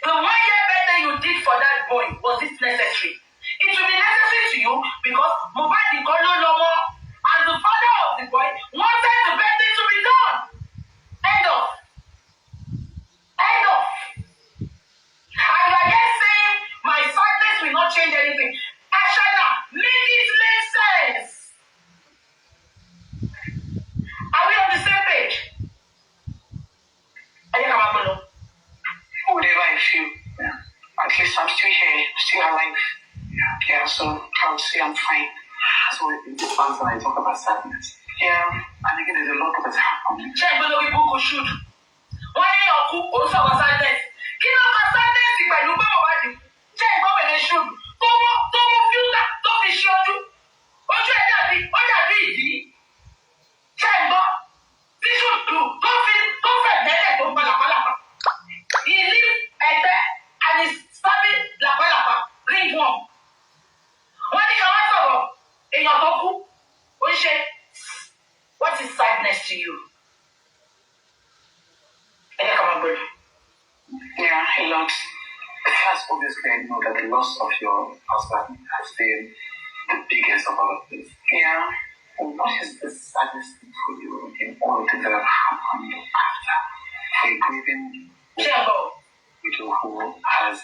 A: The 1 year birthday you did for that boy, was it necessary? It will be necessary to you because Mohbad is no longer, and the father of the boy wanted the birthday to be done. End of. End of. And you are just saying, my sadness will not change anything. Ashana, make it make sense. Are we on the same page?
B: Whatever I feel, at least I'm still here, still alive. Yeah, so I would say I'm fine.
C: So in this one, when I talk about sadness,
B: and
C: again, there's a lot that's happened.
A: Check below the book should. Why you cook also about sadness? Kill our sadness if I look over the check go when they should. Tomo filter, don't be sure. What you did? Check go. This should do. Don't feel don't palapalapa. He live at there and he's stabbing la palapa. Ring one. When he comes out in your boku, what is sadness to you?
B: Yeah, a lot.
C: First, obviously, I know that the loss of your husband has been the biggest of all of this.
B: Yeah.
C: And what is the saddest thing for you in all the things that have happened after? For a grieving widow who has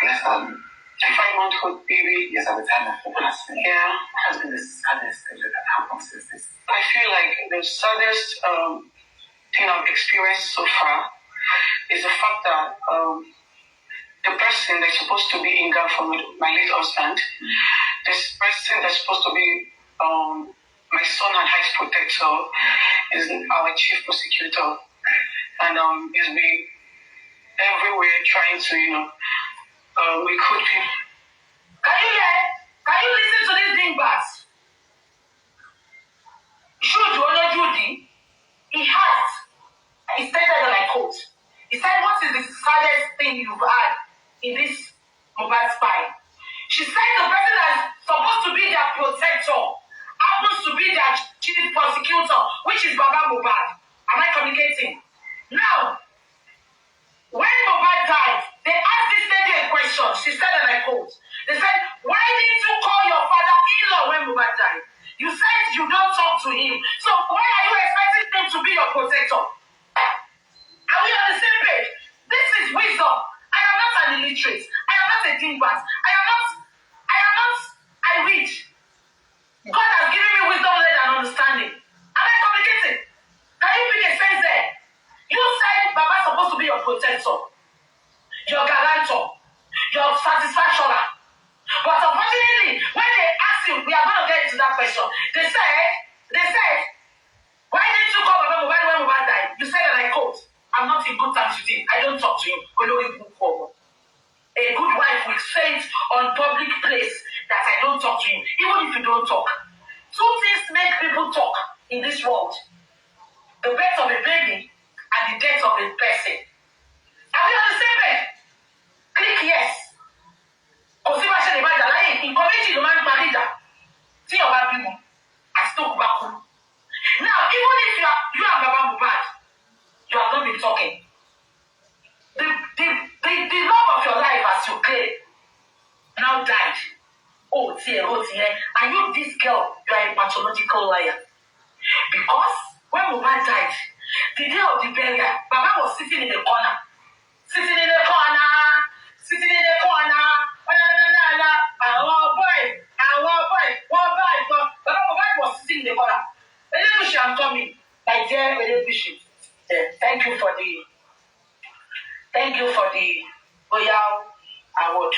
C: less than 5-month-old baby, yes, at the time of the passing.
B: Yeah.
C: What has been the saddest thing that happened since this?
B: I feel like the saddest thing I've experienced so far is the fact that the person that's supposed to be in God for my late husband, this person that's supposed to be my son and highest protector, is our chief prosecutor, and he's been everywhere trying to, recruit people.
A: Can you hear? Can you listen to this thing, Bats? Judy, he stated, and I quote, he said, what is the saddest thing you've had in this Mohbad spine? She said the person that's supposed to be their protector happens to be their chief prosecutor, which is Baba Mohbad. Am I communicating? Now, when Mohbad died, they asked this lady a question. She said, and I quote, they said, why didn't you call your father-in-law when Mohbad died? You said you don't talk to him. So why are you expecting him to be your protector? Are we on the same page? This is wisdom. I am not an illiterate. I am not a dingbat. I read. God has given me wisdom, knowledge, and understanding. Am I communicating? Can you pick a sense there? You said Baba's supposed to be your protector, your guarantor, your satisfactioner. But unfortunately, when they asked you, we are going to get into that question. They said, why didn't you call Baba Mohbad when Mohbad died? You said, and I quote, I'm not in good terms with him. I don't talk to him. A good wife will say it on public place that I don't talk to him, even if you don't talk. Two things make people talk in this world: the birth of a baby and the death of a person. Are we on the same page? Click yes. Kò sí bá ṣe lè bá jà láyé nǹkan méjì ló máa ń parí ìjà tí ọba bímọ àti tó kú bá kú. Now, even if you and Baba Mohbad, you have not been talking. The love of your life as you claim now died. Oh dear. And you, this girl, you are a pathological liar. Because when Mohbad died, the day of the burial, Baba was sitting in the corner. Baba Mohbad was sitting in the corner. Aûtøpsy, I'm coming. My dear Aûtøpsy, thank you for the Royal Award.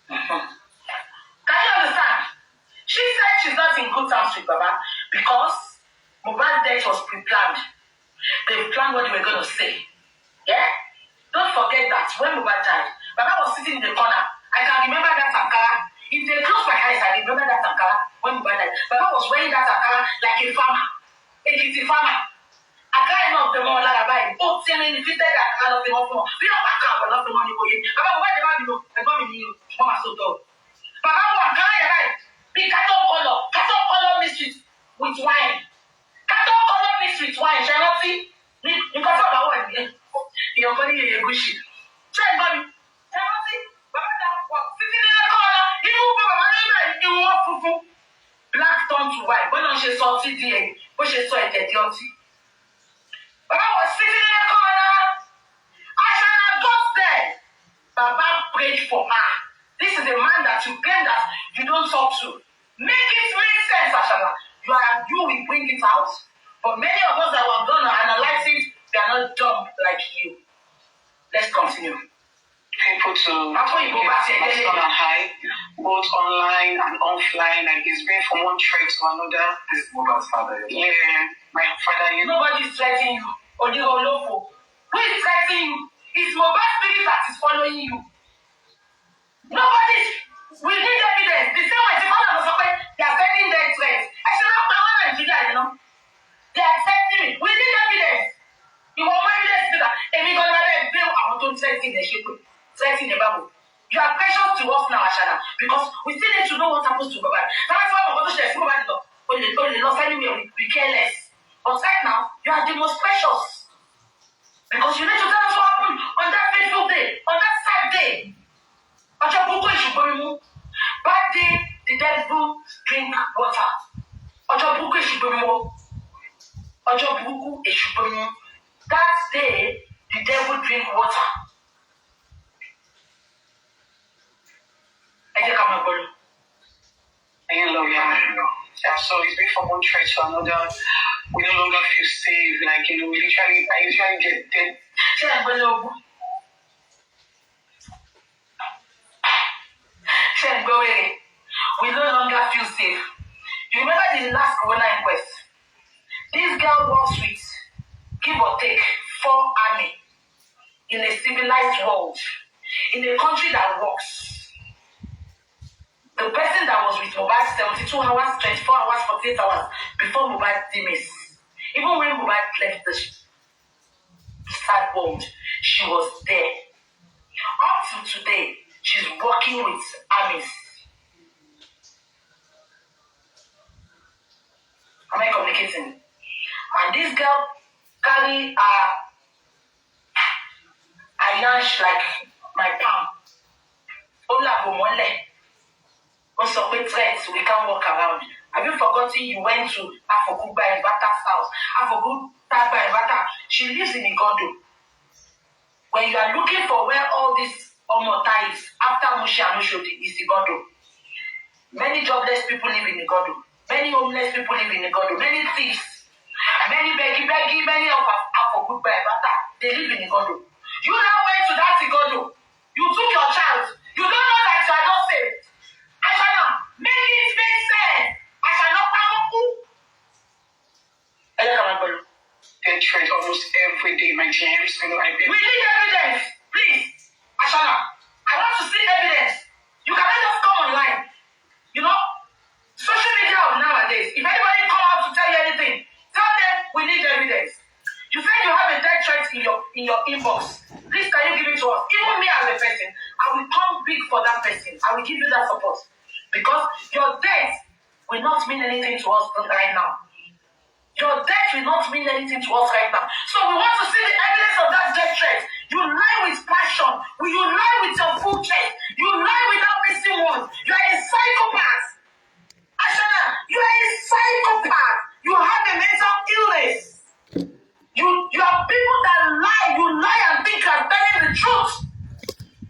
A: Can you understand? She said she's not in good terms with Baba because Mohbad's death was pre-planned. They planned what they were going to say. Yeah? Don't forget that when Mohbad died, Baba was sitting in the corner. I can remember that Ankara. If they close my eyes, I remember that Ankara when Mohbad died. Baba was wearing that Ankara like a farmer, a kitty farmer. Ankara enough the more like a buy. Oh, telling the fitted Ankara of the more. We don't back up, but not the money for you. Baba, why the Baba, the Baba, you, Mama, so tall. Baba, Ankara, right? The cattle color mixed with wine. Cattle color mixed with wine. Shall I see? You can talk about one. You're calling it a gushy. Try, mommy. Shall I see? Baba, sitting in the corner. You want fufu. Black turned to white. When she saw TDA, when she saw it, Auntie. Baba was sitting in the corner. As I got there, Baba prayed for her. This is a man that you claim that you don't talk to. Make it make sense, Ashala. You will bring it out. But many of us that were going to analyze it, they are not dumb like you. Let's continue.
B: People to get on a high, both online and offline, like he's been from one trade to another.
C: This is Mohbad's father.
B: Yeah, my father.
A: Nobody is threatening you. Who is threatening you? It's Mohbad's spirit that is following you. Nobody. We need evidence. The same way the father was saying, they are sending their threats. I said, I'm not Nigeria, you know. They are sending me. We need evidence. You want my evidence to that? And we're going to build our own threatening the ship. Threatening the Bible. You are precious to us now, Ashana, because we still need to know what happens to Mohbad. That's why we're going to share Mohbad. When they lost anyway, we care less. But right now, you are the most precious. Because you need to tell us what happened on that fateful day, on that sad day. Bad day, the devil drink water. That day, the devil drink water.
B: Yeah, so it's been from one trade to another. We no longer feel safe. Like, I usually get dead.
A: We no longer feel safe. You remember the last Corona inquest? This girl works with, give or take, 4 army in a civilized world, in a country that works. The person that was with Mohbad 72 hours, 24 hours, 48 hours before Mohbad demise. Even when Mohbad left the sad world, she was there. Up to today, she's working with armies. Am I communicating? And this girl carry a yash like my palm. Also, with threats, we can't walk around. Have you forgotten you went to Afokuba Ibata's house? Afokuba Ibata, she lives in Igondo. When you are looking for where all this Omota is, after Mushi and Oshodi, is Igondo. Many jobless people live in Igondo. Many homeless people live in Igondo. Many thieves. Many beggy, many of Afokuba Ibata, they live in Igondo. You now went to that Igondo. You took your child. You don't know that you are not saved. I shall not make it make sense. I shall not
B: They trade almost every day, my dear. Every single night.
A: We need evidence, please. Ashana, I want to see evidence. You cannot just come online. You know, social media of nowadays. If anybody come out to tell you anything, tell them we need evidence. You said you have a death threat in your inbox. Please, can you give it to us? Even me as a person, I will come big for that person. I will give you that support. Because your death will not mean anything to us right now. Your death will not mean anything to us right now. So we want to see the evidence of that death threat. You lie with passion. You lie with your full chest. You lie without missing one. You are a psychopath. Ashana, you are a psychopath. You have a mental illness. You are people that lie. You lie and think you are telling the truth.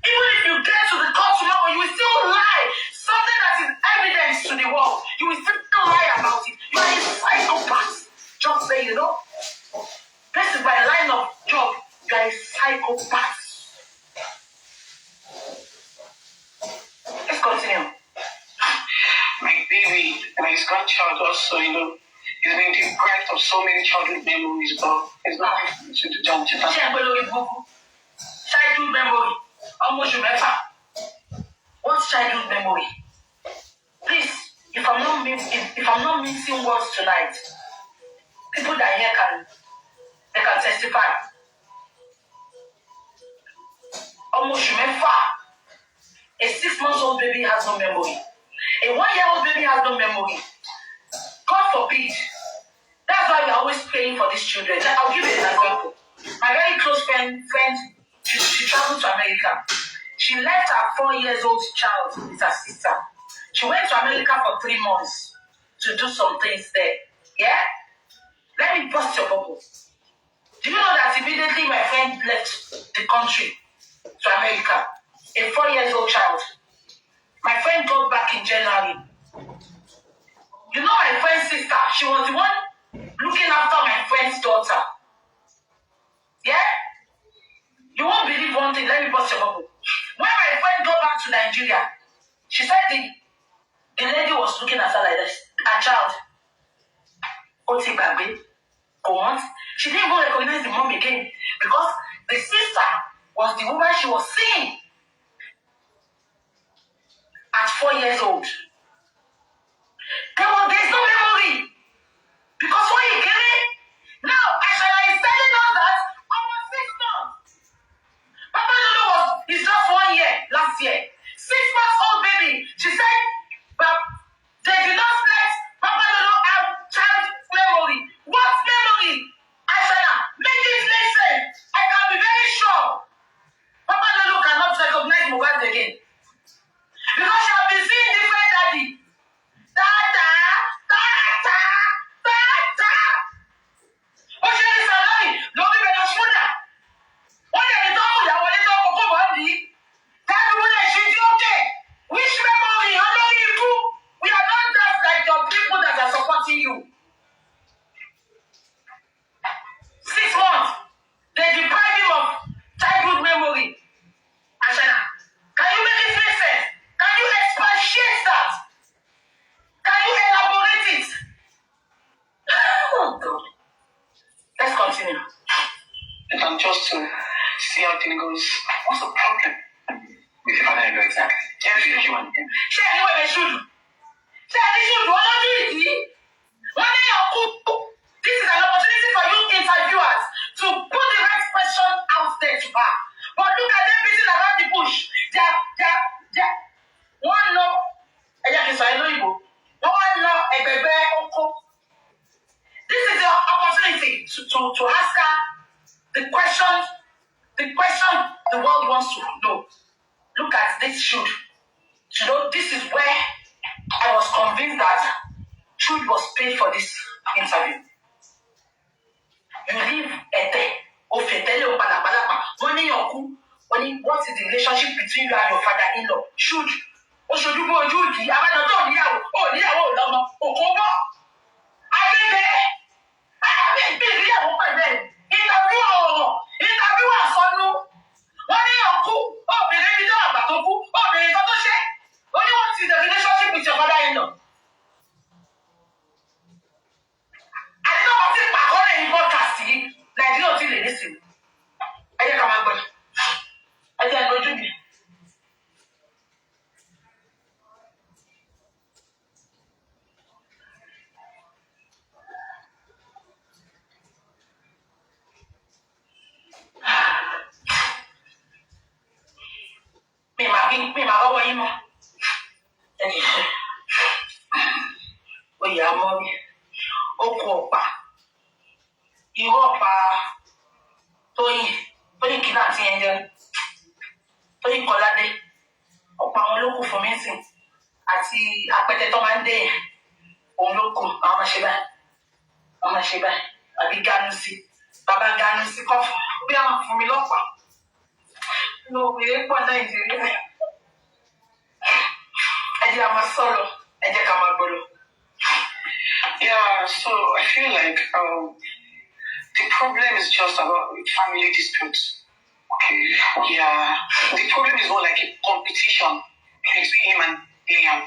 A: Even if you get to the court tomorrow, you will still lie. Something that is evidence to the world. You will still lie about it. You are a psychopath. Just say, you know, this is my line of job. You are a psychopath. Let's continue.
B: My baby, my grandchild also, you know, is being deprived of so many childhood memories, but it's not to do that.
A: Childhood memory. Almost remember. What's childhood memory? Please, if I'm not missing words tonight, people that here can testify. Almost remember. A 6-month-old baby has no memory. A 1-year-old baby has no memory. God forbid. That's why we're always praying for these children. I'll give you an example. My very close friend, she traveled to America. She left her 4-year-old child with her sister. She went to America for 3 months to do some things there. Yeah? Let me bust your bubble. Do you know that immediately my friend left the country to America? A 4-year-old child. My friend got back in January. You know my friend's sister, she was the one looking after my friend's daughter. Yeah? You won't believe one thing. Let me bust your bubble. When my friend got back to Nigeria, she said the lady was looking at her like this. Her child. Auntie, baby. Go on. She didn't even recognize the mom again. Because the sister was the woman she was seeing at 4 years old. There's no memory. Because when you get it, now Ashaya is telling us that almost 6 months. Papa Lolo is just 1 year last year. 6-month-old baby. She said, but they did not let Papa Lolo have child memory. What memory? Ashaya, make it make sense. I can be very sure Papa Lolo cannot recognize Mohbad again. Because she has been seeing different daddy. Tata. Ó ṣe ní Sàlámì lórí bẹ̀rẹ̀ ṣúdà. Wọ́n lè ní tọ́mù ìyàwó ní tó kókó bọ̀ ń dì í. Tábìlì lè ṣe tí ó kẹ̀. Which memory olórí ikú? We are not just like your people that are supporting you. 6 months. They deprive him of childhood memory. Ashana, can you make it make sense? Can you expatiate that? Can you elaborate it? Oh God. Let's continue.
B: And I'm just to see how things goes. What's the problem?
C: With your father, I know exactly. Everything you want him.
A: Ṣé ẹni wẹ̀ ṣùdù? Ṣé ẹni ṣùdù ọlọ́dún ìdí? Wọ́n ní ọkú. This is an opportunity for you interviewers to put the right question out there to her. But look at them beating around the bush. They're one lọ ẹ̀yà kìí sọ ẹ̀ lóyìnbó. Wọ́n lọ ẹ̀gbẹ̀gbẹ̀ oko. This is the opportunity to ask her the question the world wants to know. Look at this shoot. You know, this is where I was convinced that Truth was paid for this interview. You leave Ete, Ofetele, Opalapalapa, money Yoku, only what is the relationship between you and your father-in-law? Should Oshodubo Judy, Abanato, Lama, Okobo, I've been here with my men. Interview us on no. One day Yoku, oh, the lady Batoku, oh, the Totoche. Only what is the relationship with your father-in-law? I don't want to back on any podcast like you don't listen. I just come and go. I just go to me. Me ma go yin mo. O ya mo mi. O ko pa. Iwo pa. Toyin kina ti enje. Toyin Kolade. O pa won loku fún mi sin. Àti apẹtẹ tó máa ń dé yẹn. Òun ló kù. Àwọn máa ṣe báyìí. Àbí ganu sí. Bàbá ganu sí kọ́ bí àwọn fún mi lọ́pàá. No, we ain't for Nigeria.
B: Yeah, so I feel like the problem is just about family disputes. Okay. Yeah. The problem is more like a competition between him and Liam.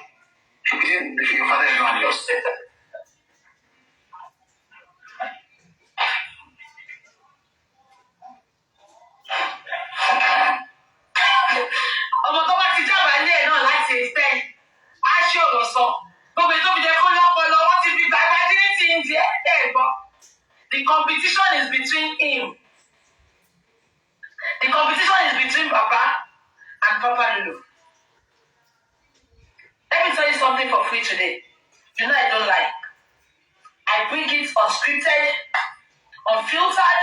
C: Between your father-in-law and yours.
A: Ọmọ tó bá ti jábàá ilé ẹ̀ náà láti extend á ṣe ọ̀rọ̀ sọ gbogbo ètò ìjẹ́ kó lọ́pọlọ wọ́n ti fi gbàgbá dignity in the ẹ̀ gbọ́. The competition is between him. The competition is between Papa and Papa Lulu. Let me tell you something for free today. You know I don't like. I bring it unscripted, unfiltered.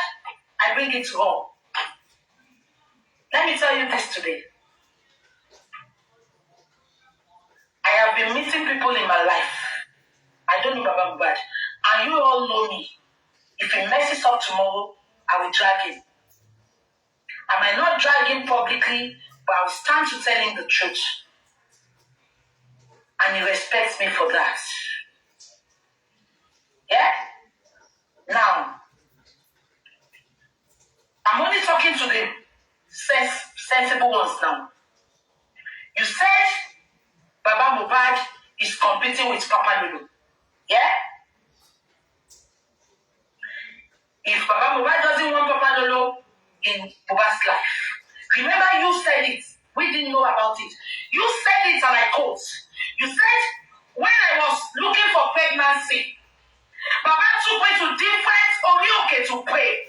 A: I bring it raw. Let me tell you this today. I have been meeting people in my life. I don't know Baba Mohbad. And you all know me. If he messes up tomorrow, I will drag him. I might not drag him publicly, but I will stand to tell him the truth. And he respects me for that. Yeah? Now, I'm only talking to the sensible ones now. You said Baba Mohbad is competing with Papa Lulu. Yeah? If Baba Mohbad doesn't want Papa Lulu in Mohbad's life, remember you said it. We didn't know about it. You said it and I quote. You said, when I was looking for pregnancy, Baba took me to different Orioke to pray.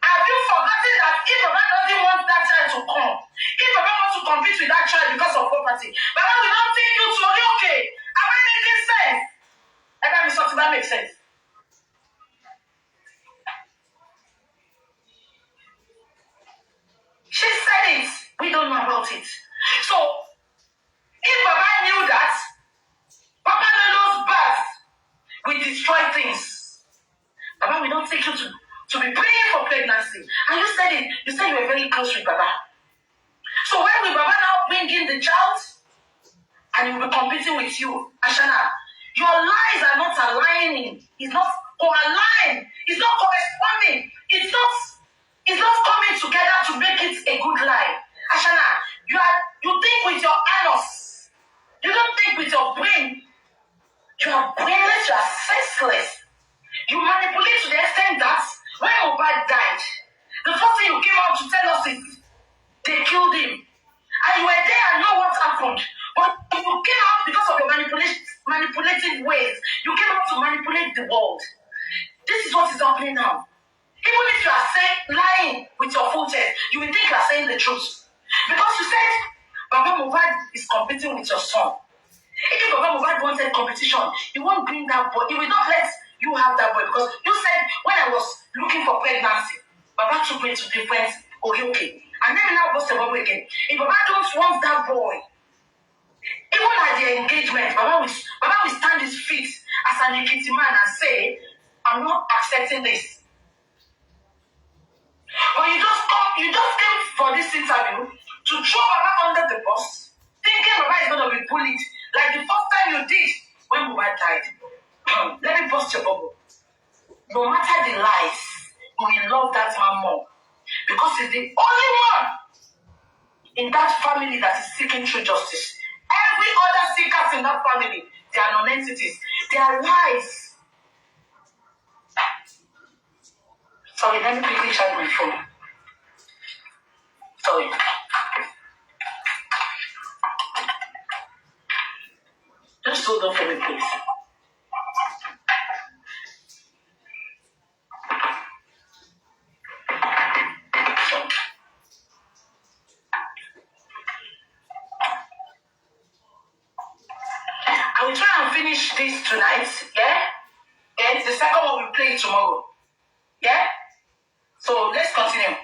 A: Have you forgotten that if Baba doesn't want that child to come, if Baba wants to compete with that child because of property, Baba will not take you to Orioke? Am I making sense? Everybody something that makes sense. She said it. We don't know about it. So, if Baba knew that, Papa Lolo's birth will destroy things. Baba will not take you to be praying for pregnancy. And you said it. You said you were very close with Baba. So when will Baba now bring in the child? And he will be competing with you. Ashana, your lies are not aligning. It's not co-aligned. It's not corresponding. It's not coming together to make it a good lie. Ashana, you think with your anus. You don't think with your brain. You are brainless, you are senseless. You manipulate to the extent that when Mohbad died, the first thing you came out to tell us is they killed him. And you were there and know what happened. But you came out because of your manipulative ways. You came out to manipulate the world. This is what is happening now. Even if you are lying with your full chest, you will think you are saying the truth. Because you said Baba Mohbad is competing with your son. If Baba Mohbad wanted competition, he won't bring that boy. He will not let you have that boy. Because you said when I was looking for pregnancy, Baba took me to different okay. And then now what's the Baba again? If Baba don't want that boy, Even at the engagement, Baba will stand his feet as an Ekiti man and say, I'm not accepting this. But you just came for this interview to throw Baba under the bus, thinking Baba is going to be bullied like the first time you did when Mohbad died. Let me bust your bubble. No matter the lies, you will love that man more. Because he's the only one in that family that is seeking true justice. Every other seekers in that family, they are non-entities. They are lies. Sorry, let me quickly charge my phone. Sorry. Just hold on for me, please. I will try and finish this tonight, yeah? And the second one will play tomorrow. Yeah? So let's continue.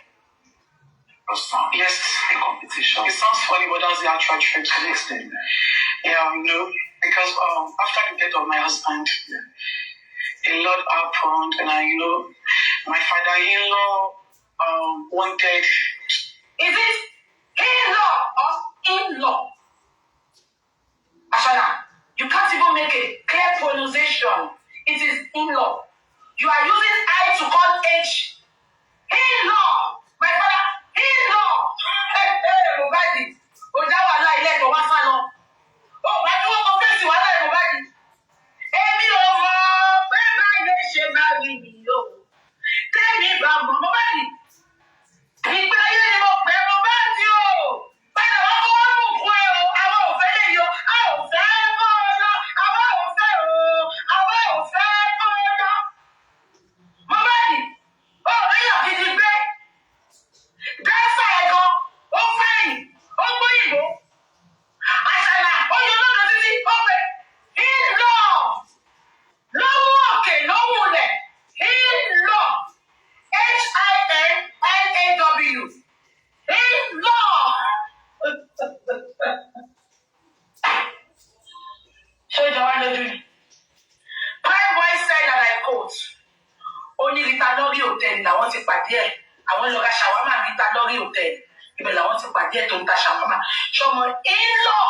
B: Yes, the competition. It sounds funny, but that's the actual truth to the extent. Yeah, because after the death of my husband, a lot happened, and my father-in-law wanted.
A: Is it in-law or in-law? Ashana, you can't even make a clear pronunciation. It is in-law. You are using I to call H. In-law. My father, in-law. Mohbad. Ojawa la ilé tó wá sá lọ. Ó wá tí wọ́n kọ fèsì wá láì Mohbad. Èmi ò mọ̀ pé báyìí ṣe máa rí mi o. Tẹ́mi bá mọ̀ Mohbad. Ìgbé ayé ni mo pè Mohbad o. Báyọ̀ wá kó wá mú kú ẹ o. Àwọn ò fẹ́ lè yọ. A ò fẹ́ kó o lọ. Àwa ò fẹ́ o. Àwa ò fẹ́ kó o lọ. Mohbad. Ó ríyàn gidi gbé. Dáṣà ẹ̀gọ́. Ó fẹ́yìn. Ó gbóyìnbó. Àṣàlà. Ó yọ lọ́dọ̀ títí. Ó pè. In-law. Ló mú òkè ló múlẹ̀. In-law. H-I-N-L-A-W. In-law. Ṣé ìjọ wá lójú ni? Prime boy said and I quote. Ó ní Rita lórí hòtẹ́ẹ̀lì làwọn ti pàdé ẹ̀. Àwọn lọ ra ṣàwámà Rita lórí hòtẹ́ẹ̀lì. Ibẹ̀ làwọn ti pàdé ẹ̀ tó ń ta ṣàwámà. Ṣọmọ in-law.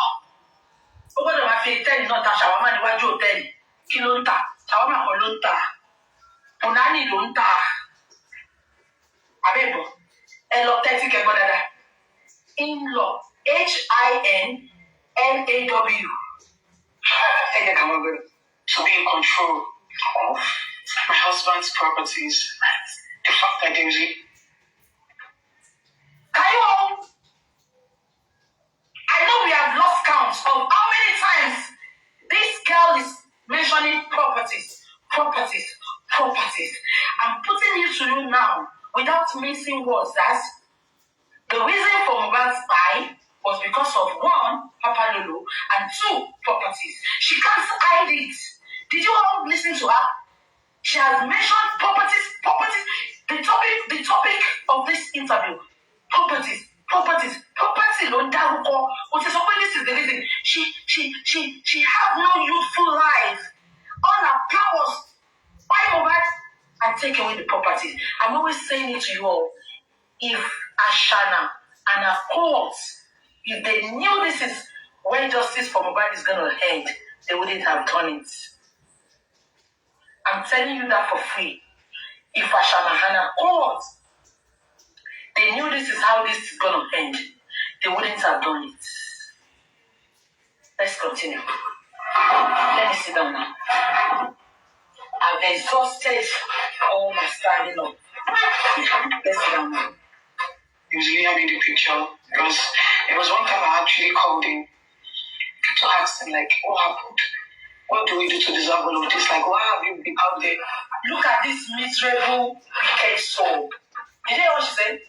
A: Ó gbọ́dọ̀ máa fi hòtẹ́ẹ̀lì náà ta ṣàwámà níwájú hòtẹ́ẹ̀lì. Kí ló ń tà? Ṣàwámà kan ló ń tà. Bùnání ló ń tà. Àbẹ̀bọ̀. Ẹ lọ tẹ́tí kẹ́gbọ́ dáadáa. In-law. H-I-N-L-A-W.
B: To be in control of my husband's properties. The fact that there is
A: Kayo, I know we have lost count of how many times this girl is mentioning properties. I'm putting it to you now without missing words that the reason for Mohbad's spy was because of one, Papa Lulu, and two, properties. She can't hide it. Did you all listen to her? She has mentioned properties. The topic of this interview, properties. Property don't dárúkọ. Which is something this is the reason. She have no youthful life. All her powers buy Mohbad and take away the properties. I'm always saying it to you all. If Ashana and her courts, if they knew this is where justice for Mohbad is going to end, they wouldn't have done it. I'm telling you that for free. If Ashana and her courts, they knew this is how this is going to end, they wouldn't have done it. Let's continue. Let me sit down now. I've exhausted all my standing up. Let's sit down now.
B: Usually I'm in the picture because it was one time I actually called him to ask him, like, what happened? What do we do to deserve all of this? Like, why have you been out there?
A: Look at this miserable, wicked soul. Did you hear what she said?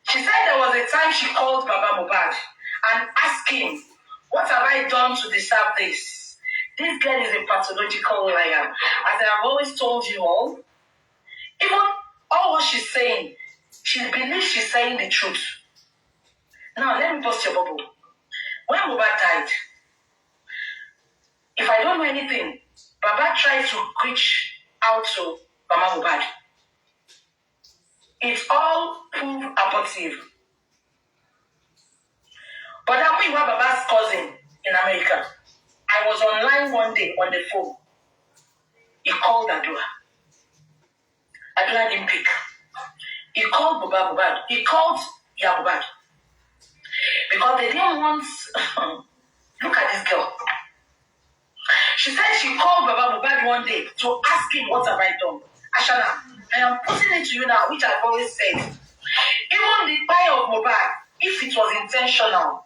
A: She said there was a time she called Baba Mohbad and asked him, what have I done to deserve this? This girl is a pathological liar. As I have always told you all, even all what she's saying, she believes she's saying the truth. Now, let me bust your bubble. when Mohbad died, if I don't know anything, Baba tried to reach out to Mama Mohbad. It all proved abortive. But then when you have Baba's cousin in America, I was online one day on the phone. He called Adua. Adua didn't pick. He called Mohbad. He called Mohbad. Because they didn't want... Look at this girl. She said she called Baba Mohbad one day to ask him, what have I done? Ashana, I am putting it to you now, which I've always said. Even the buy of Mohbad, if it was intentional,